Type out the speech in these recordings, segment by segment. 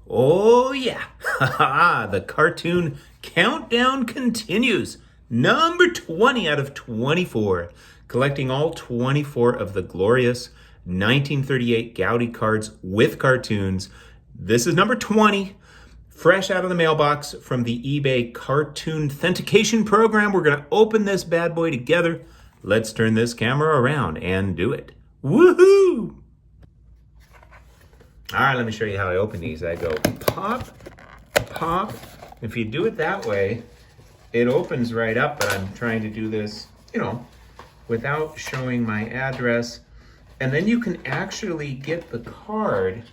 Oh, yeah. The cartoon countdown continues. Number 20 out of 24. Collecting all 24 of the glorious 1938 Gaudi cards with cartoons. This is number 20. Fresh out of the mailbox from the eBay Cartoon Authentication Program. We're going to open this bad boy together. Let's turn this camera around and do it. Woohoo! All right, let me show you how I open these. I go pop, pop. If you do it that way, it opens right up, but I'm trying to do this, without showing my address. And then you can actually get the card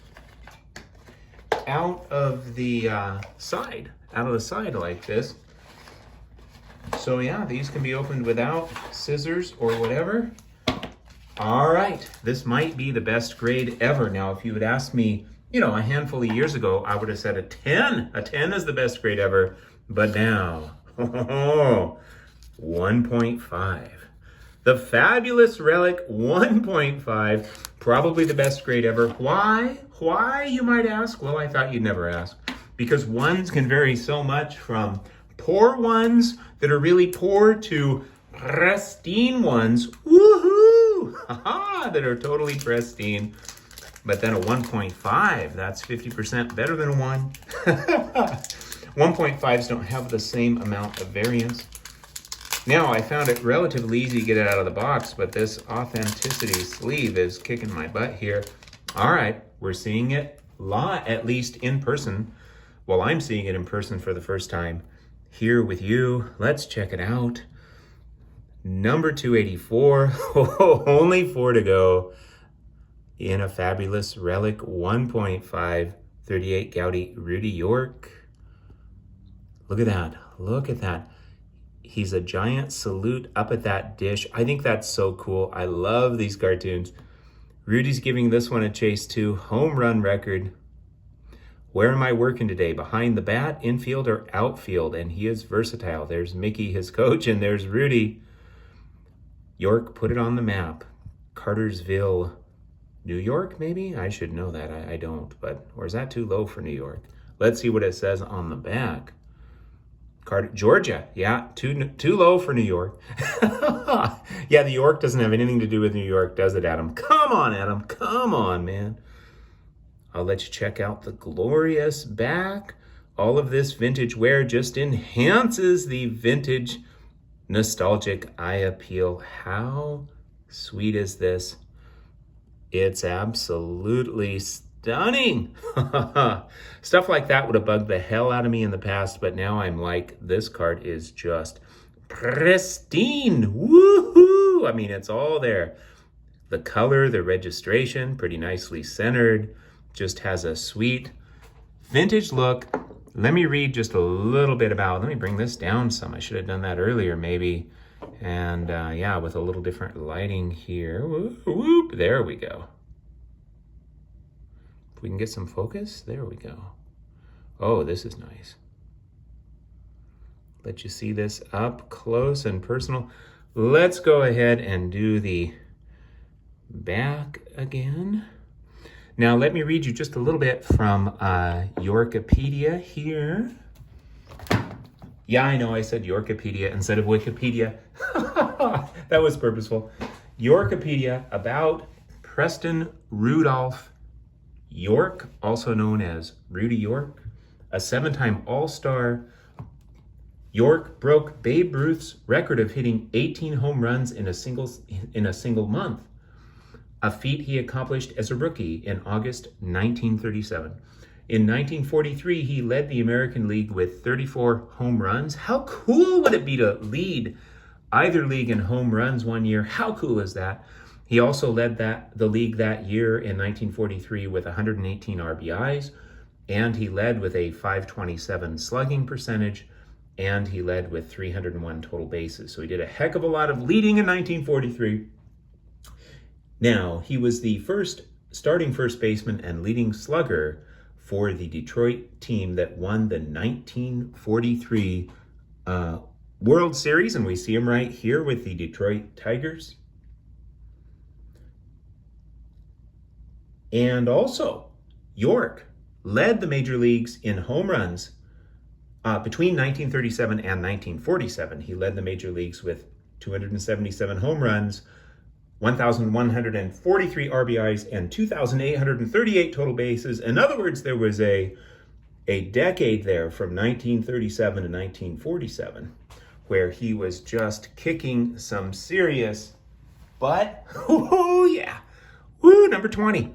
out of the side like this. So yeah, these can be opened without scissors or whatever. All right, this might be the best grade ever. Now, if you had asked me, a handful of years ago, I would have said a 10. A 10 is the best grade ever. But now, 1.5. The fabulous relic 1.5, probably the best grade ever. Why? Why, you might ask? Well, I thought you'd never ask. Because ones can vary so much from poor ones that are really poor to pristine ones. Woohoo! That are totally pristine. But then a 1.5, that's 50% better than a 1. 1.5s don't have the same amount of variance. Now, I found it relatively easy to get it out of the box, but this authenticity sleeve is kicking my butt here. All right, we're seeing it live, at least in person. Well, I'm seeing it in person for the first time here with you. Let's check it out. Number 284, only 4 to go in a fabulous relic 1.5 38 Gaudi Rudy York. Look at that. Look at that. He's a giant salute up at that dish. I think that's so cool. I love these cartoons. Rudy's giving this one a chase too. Home run record. Where am I working today? Behind the bat, infield, or outfield? And he is versatile. There's Mickey, his coach, and there's Rudy. York put it on the map. Cartersville, New York, maybe? I should know that. I don't, or is that too low for New York? Let's see what it says on the back. Georgia, yeah, too low for New York. Yeah, the York doesn't have anything to do with New York, does it, Adam? Come on, Adam, come on, man. I'll let you check out the glorious back. All of this vintage wear just enhances the vintage nostalgic eye appeal. How sweet is this? It's absolutely stunning. Stuff like that would have bugged the hell out of me in the past, but now I'm like, this card is just pristine. Woohoo! I mean, it's all there. The color, the registration, pretty nicely centered. Just has a sweet vintage look. Let me read just a little bit about, let me bring this down some. I should have done that earlier maybe. And yeah, with a little different lighting here. Whoop, whoop, there we go. If we can get some focus, there we go. Oh, this is nice. Let you see this up close and personal. Let's go ahead and do the back again. Now, let me read you just a little bit from Yorkopedia here. Yeah, I know I said Yorkopedia instead of Wikipedia. That was purposeful. Yorkopedia about Preston Rudolph York, also known as Rudy York, a 7-time All-Star. York broke Babe Ruth's record of hitting 18 home runs in a single month. A feat he accomplished as a rookie in August 1937. In 1943, he led the American League with 34 home runs. How cool would it be to lead either league in home runs one year? How cool is that? He also led the league that year in 1943 with 118 RBIs, and he led with a .527 slugging percentage, and he led with 301 total bases. So he did a heck of a lot of leading in 1943. Now, he was the starting first baseman and leading slugger for the Detroit team that won the 1943 World Series, and we see him right here with the Detroit Tigers. And also, York led the major leagues in home runs between 1937 and 1947. He led the major leagues with 277 home runs, 1,143 RBIs, and 2,838 total bases. In other words, there was a decade there from 1937 to 1947 where he was just kicking some serious butt. Oh, yeah. Woo, number 20.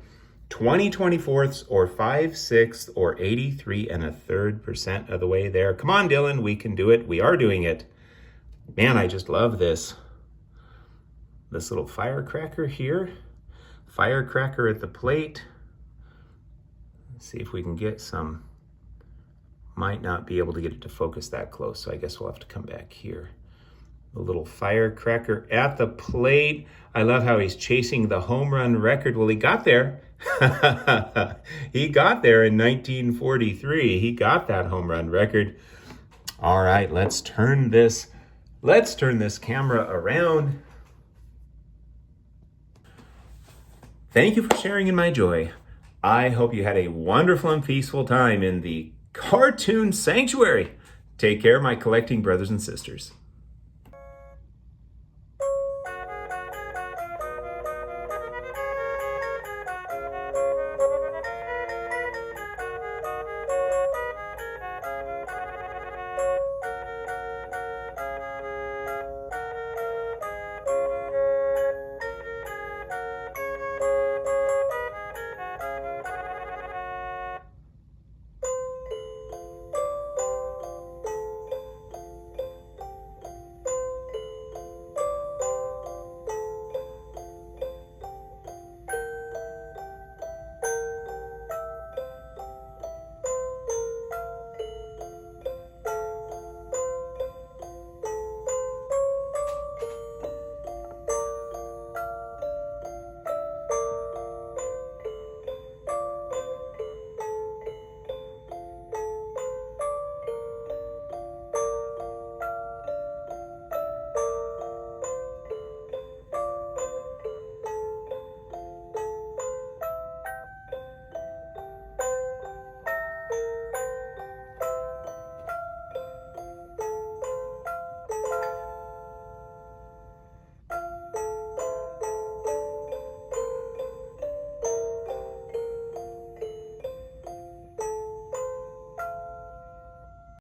20/24 or 5/6 or 83 1/3% of the way there. Come on, Dylan, we can do it. We are doing it. Man, I just love this. This little firecracker here. Firecracker at the plate. Let's see if we can get some. Might not be able to get it to focus that close, so I guess we'll have to come back here. The little firecracker at the plate. I love how he's chasing the home run record. Well, he got there. He got there in 1943. He got that home run record. All right, let's turn this camera around. Thank you for sharing in my joy. I hope you had a wonderful and peaceful time in the cartoon sanctuary. Take care, my collecting brothers and sisters.